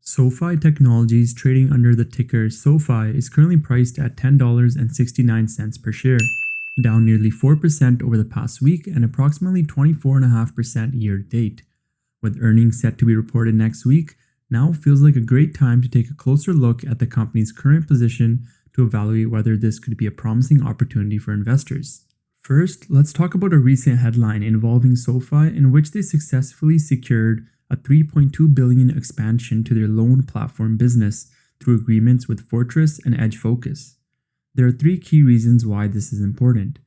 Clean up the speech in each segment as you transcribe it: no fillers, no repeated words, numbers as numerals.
SoFi Technologies, trading under the ticker SoFi, is currently priced at $10.69 per share, down nearly 4% over the past week and approximately 24.5% year to date. With earnings set to be reported next week, now feels like a great time to take a closer look at the company's current position to evaluate whether this could be a promising opportunity for investors. First, let's talk about a recent headline involving SoFi in which they successfully secured a $3.2 billion expansion to their loan platform business through agreements with Fortress and Edge Focus. There are three key reasons why this is important.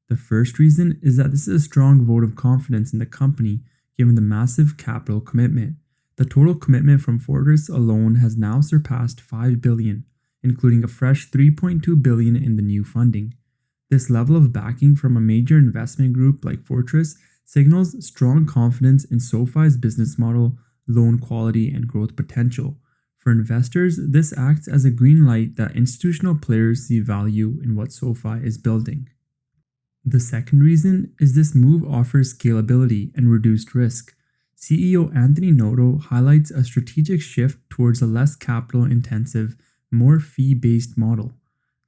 The first reason is that this is a strong vote of confidence in the company given the massive capital commitment. The total commitment from Fortress alone has now surpassed $5 billion, including a fresh $3.2 billion in the new funding. This level of backing from a major investment group like Fortress signals strong confidence in SoFi's business model, loan quality, and growth potential. For investors, this acts as a green light that institutional players see value in what SoFi is building. The second reason is this move offers scalability and reduced risk. CEO Anthony Noto highlights a strategic shift towards a less capital-intensive, more fee-based model.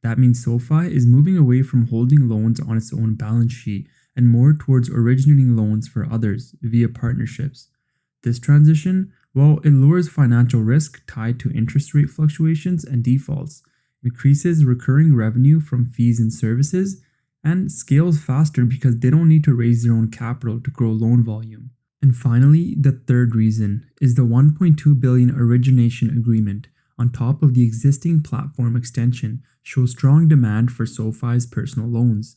That means SoFi is moving away from holding loans on its own balance sheet and more towards originating loans for others via partnerships. This transition, while it lowers financial risk tied to interest rate fluctuations and defaults, increases recurring revenue from fees and services, and scales faster because they don't need to raise their own capital to grow loan volume. And finally, the third reason is the $1.2 billion origination agreement on top of the existing platform extension shows strong demand for SoFi's personal loans.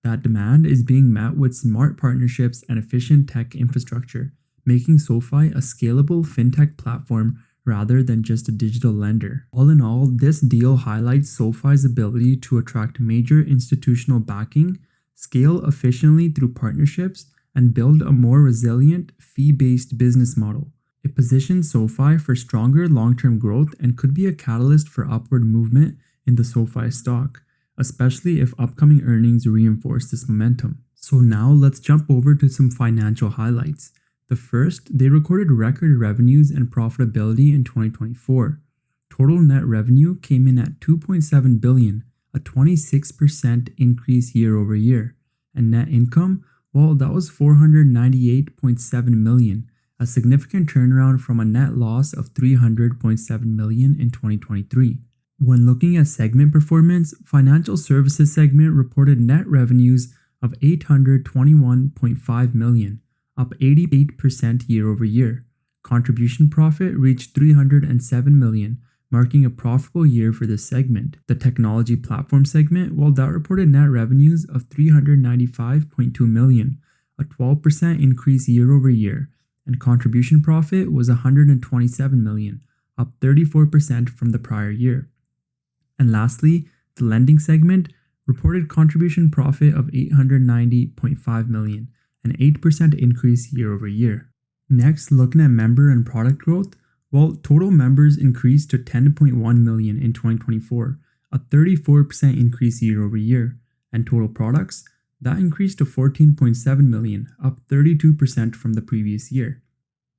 That demand is being met with smart partnerships and efficient tech infrastructure, making SoFi a scalable fintech platform rather than just a digital lender. All in all, this deal highlights SoFi's ability to attract major institutional backing, scale efficiently through partnerships, and build a more resilient, fee-based business model. It positions SoFi for stronger long-term growth and could be a catalyst for upward movement in the SoFi stock, especially if upcoming earnings reinforce this momentum. So now let's jump over to some financial highlights. The first, they recorded record revenues and profitability in 2024. Total net revenue came in at $2.7 billion, a 26% increase year over year. And net income, well, that was $498.7 million, a significant turnaround from a net loss of $300.7 million in 2023. When looking at segment performance, Financial Services segment reported net revenues of $821.5 million, up 88% year over year. Contribution profit reached $307 million, marking a profitable year for this segment. The Technology Platform segment, well, that reported net revenues of $395.2 million, a 12% increase year over year, and contribution profit was $127 million, up 34% from the prior year. And lastly, the Lending segment reported contribution profit of $890.5 million, an 8% increase year over year. Next, looking at member and product growth, well, total members increased to 10.1 million in 2024, a 34% increase year over year, and total products, that increased to 14.7 million, up 32% from the previous year.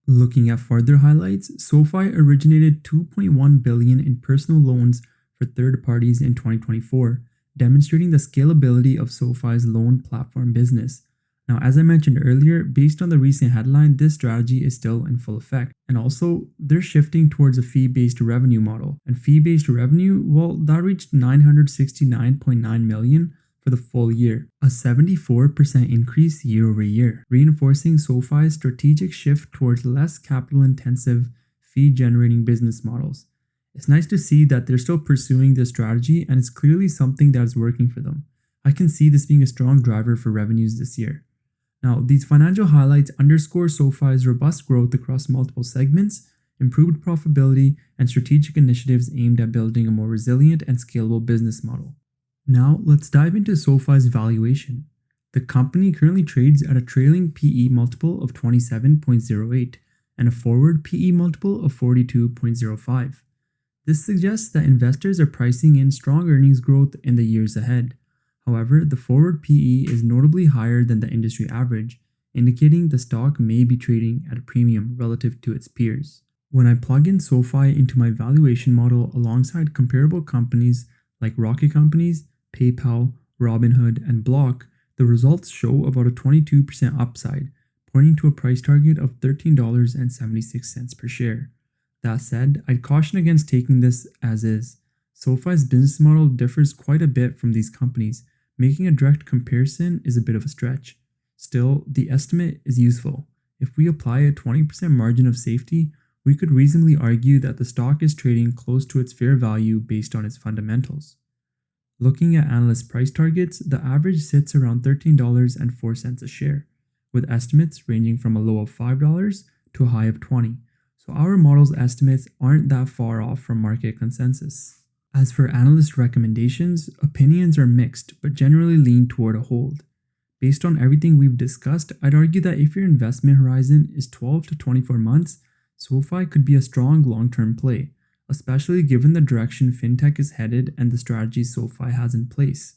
Looking at further highlights, SoFi originated $2.1 billion in personal loans for third parties in 2024, demonstrating the scalability of SoFi's loan platform business. Now, as I mentioned earlier, based on the recent headline, this strategy is still in full effect. And also, they're shifting towards a fee-based revenue model. And fee-based revenue, well, that reached $969.9 million for the full year, a 74% increase year over year, reinforcing SoFi's strategic shift towards less capital-intensive, fee-generating business models. It's nice to see that they're still pursuing this strategy, and it's clearly something that is working for them. I can see this being a strong driver for revenues this year. Now, these financial highlights underscore SoFi's robust growth across multiple segments, improved profitability, and strategic initiatives aimed at building a more resilient and scalable business model. Now, let's dive into SoFi's valuation. The company currently trades at a trailing PE multiple of 27.08 and a forward PE multiple of 42.05. This suggests that investors are pricing in strong earnings growth in the years ahead. However, the forward PE is notably higher than the industry average, indicating the stock may be trading at a premium relative to its peers. When I plug in SoFi into my valuation model alongside comparable companies like Rocket Companies, PayPal, Robinhood, and Block, the results show about a 22% upside, pointing to a price target of $13.76 per share. That said, I'd caution against taking this as is. SoFi's business model differs quite a bit from these companies, making a direct comparison is a bit of a stretch. Still, the estimate is useful. If we apply a 20% margin of safety, we could reasonably argue that the stock is trading close to its fair value based on its fundamentals. Looking at analyst price targets, the average sits around $13.04 a share, with estimates ranging from a low of $5 to a high of $20. So our model's estimates aren't that far off from market consensus. As for analyst recommendations, opinions are mixed but generally lean toward a hold. Based on everything we've discussed, I'd argue that if your investment horizon is 12 to 24 months, SoFi could be a strong long-term play, especially given the direction fintech is headed and the strategies SoFi has in place.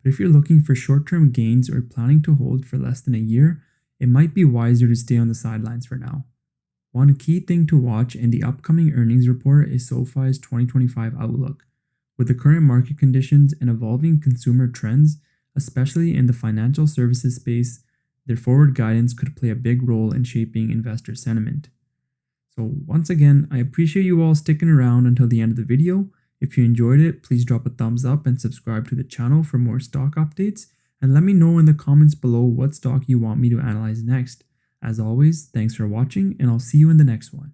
But if you're looking for short-term gains or planning to hold for less than a year, it might be wiser to stay on the sidelines for now. One key thing to watch in the upcoming earnings report is SoFi's 2025 outlook. With the current market conditions and evolving consumer trends, especially in the financial services space, their forward guidance could play a big role in shaping investor sentiment. So once again, I appreciate you all sticking around until the end of the video. If you enjoyed it, please drop a thumbs up and subscribe to the channel for more stock updates, and let me know in the comments below what stock you want me to analyze next. As always, thanks for watching, and I'll see you in the next one.